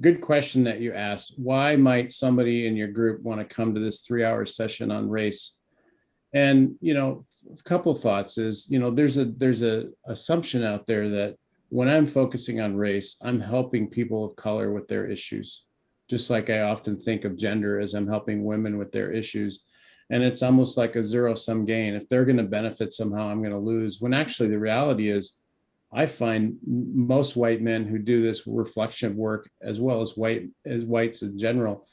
Good question that you asked. Why might somebody in your group want to come to this 3 hour session on race? And a couple of thoughts is, there's a assumption out there that when I'm focusing on race, I'm helping people of color with their issues, just like I often think of gender as I'm helping women with their issues. And it's almost like a zero sum gain. If they're going to benefit somehow, I'm going to lose. When actually the reality is, I find most white men who do this reflection work, as well as whites in general,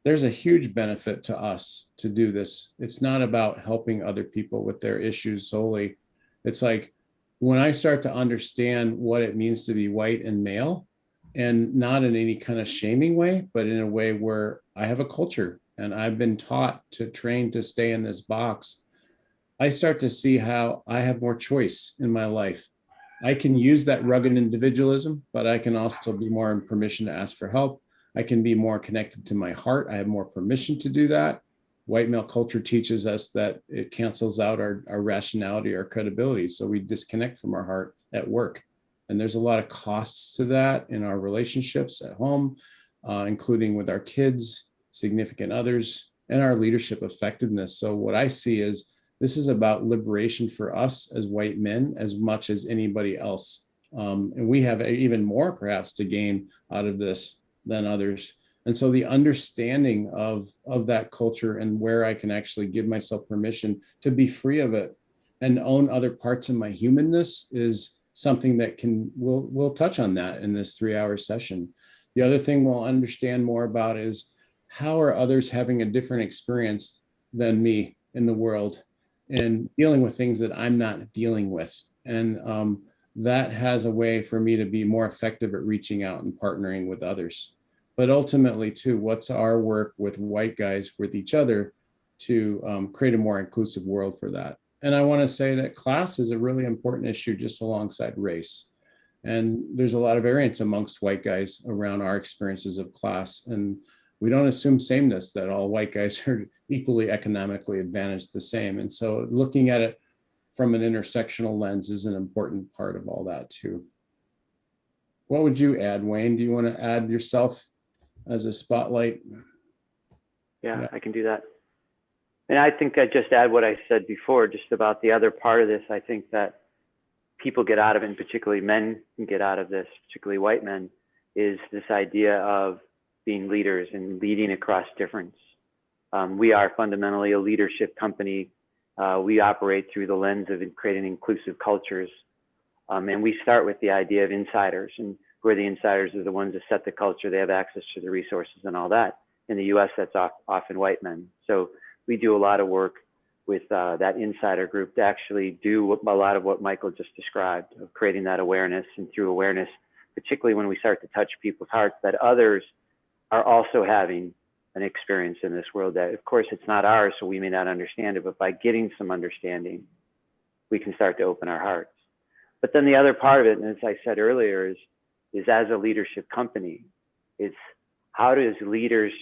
there's a huge benefit to us to do this. It's not about helping other people with their issues solely. It's like when I start to understand what it means to be white and male, and not in any kind of shaming way, but in a way where I have a culture and I've been taught to train to stay in this box, I start to see how I have more choice in my life. I can use that rugged individualism, but I can also be more in permission to ask for help. I can be more connected to my heart. I have more permission to do that. White male culture teaches us that it cancels out our rationality, our credibility. So we disconnect from our heart at work. And there's a lot of costs to that in our relationships at home, including with our kids, significant others, and our leadership effectiveness. So what I see is this is about liberation for us as white men as much as anybody else. And we have even more perhaps to gain out of this than others. And so the understanding of that culture and where I can actually give myself permission to be free of it and own other parts of my humanness is something that we'll touch on that in this 3 hour session. The other thing we'll understand more about is how are others having a different experience than me in the world and dealing with things that I'm not dealing with. And that has a way for me to be more effective at reaching out and partnering with others. But ultimately, too, what's our work with white guys with each other to create a more inclusive world for that? And I want to say that class is a really important issue just alongside race. And there's a lot of variance amongst white guys around our experiences of class. And we don't assume sameness, that all white guys are equally economically advantaged the same. And so looking at it from an intersectional lens is an important part of all that too. What would you add, Wayne? Do you want to add yourself as a spotlight? Yeah, I can do that. And I think I just add what I said before, just about the other part of this. I think that people get out of it, and particularly men can get out of this, particularly white men, is this idea of being leaders and leading across difference. We are fundamentally a leadership company. We operate through the lens of creating inclusive cultures. And we start with the idea of insiders, and where the insiders are the ones that set the culture. They have access to the resources and all that. In the US, that's often white men. So we do a lot of work with that insider group to actually do a lot of what Michael just described, of creating that awareness, and through awareness, particularly when we start to touch people's hearts, that others are also having an experience in this world that, of course, it's not ours, so we may not understand it, but by getting some understanding, we can start to open our hearts. But then the other part of it, and as I said earlier, is as a leadership company, it's how does leaders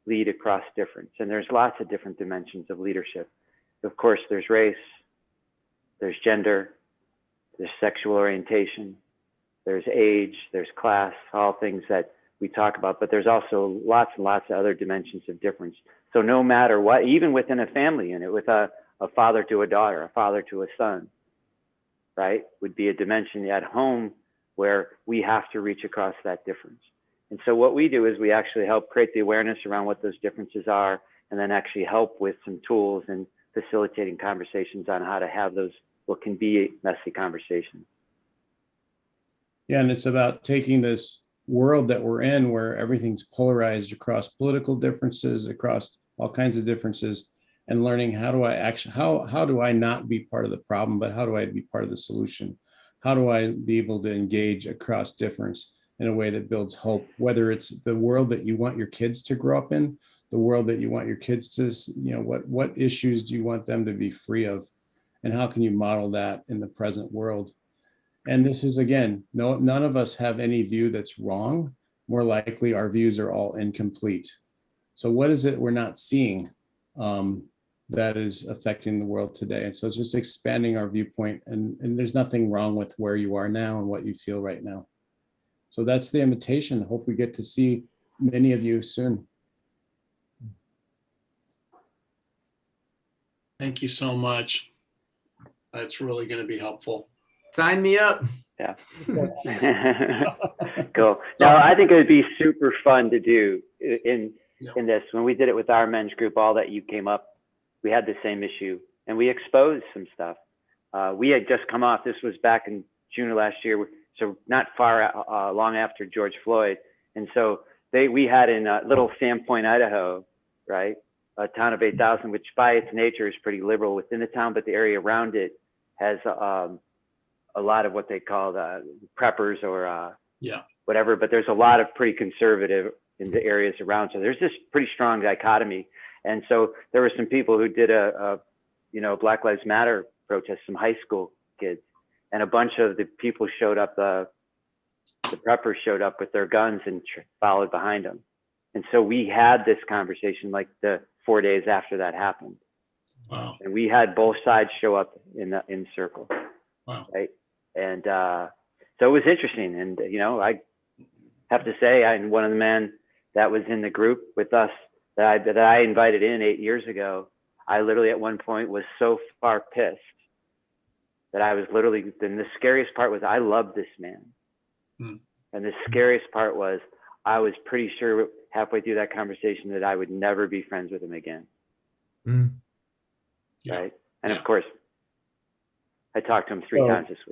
lead across difference? And there's lots of different dimensions of leadership. Of course, there's race, there's gender, there's sexual orientation, there's age, there's class, all things that we talk about, but there's also lots and lots of other dimensions of difference. So no matter what, even within a family unit, with a father to a daughter, a father to a son, right, would be a dimension at home where we have to reach across that difference. And so what we do is we actually help create the awareness around what those differences are, and then actually help with some tools and facilitating conversations on how to have those, what can be messy conversations. Yeah, and it's about taking this world that we're in where everything's polarized across political differences, across all kinds of differences, and learning how do I actually, how do I not be part of the problem, but how do I be part of the solution? How do I be able to engage across difference in a way that builds hope, whether it's the world that you want your kids to grow up in, the world that you want your kids to, what issues do you want them to be free of? And how can you model that in the present world? And this is, again, none of us have any view that's wrong. More likely, our views are all incomplete. So what is it we're not seeing that is affecting the world today? And so it's just expanding our viewpoint. And there's nothing wrong with where you are now and what you feel right now. So that's the invitation. Hope we get to see many of you soon. Thank you so much. That's really going to be helpful. Sign me up. Yeah. Cool. Now, I think it would be super fun to do in this. When we did it with our men's group, all that you came up, we had the same issue and we exposed some stuff. We had just come off, this was back in June of last year, so not far long after George Floyd. And so we had in Little Sandpoint, Idaho, right? A town of 8,000, which by its nature is pretty liberal within the town, but the area around it has a lot of what they call the preppers or whatever, but there's a lot of pretty conservative in the areas around. So there's this pretty strong dichotomy. And so there were some people who did a Black Lives Matter protest, some high school kids, and a bunch of the people showed up, the preppers showed up with their guns and followed behind them. And so we had this conversation like the 4 days after that happened. Wow. And we had both sides show up in circle. Wow. Right. And so it was interesting. And, I have to say, I'm one of the men that was in the group with us that I invited in 8 years ago. I literally at one point was so far pissed that I was literally, then the scariest part was I loved this man. And the scariest part was I was pretty sure halfway through that conversation that I would never be friends with him again. Right. And of course, I talked to him 3 times this week.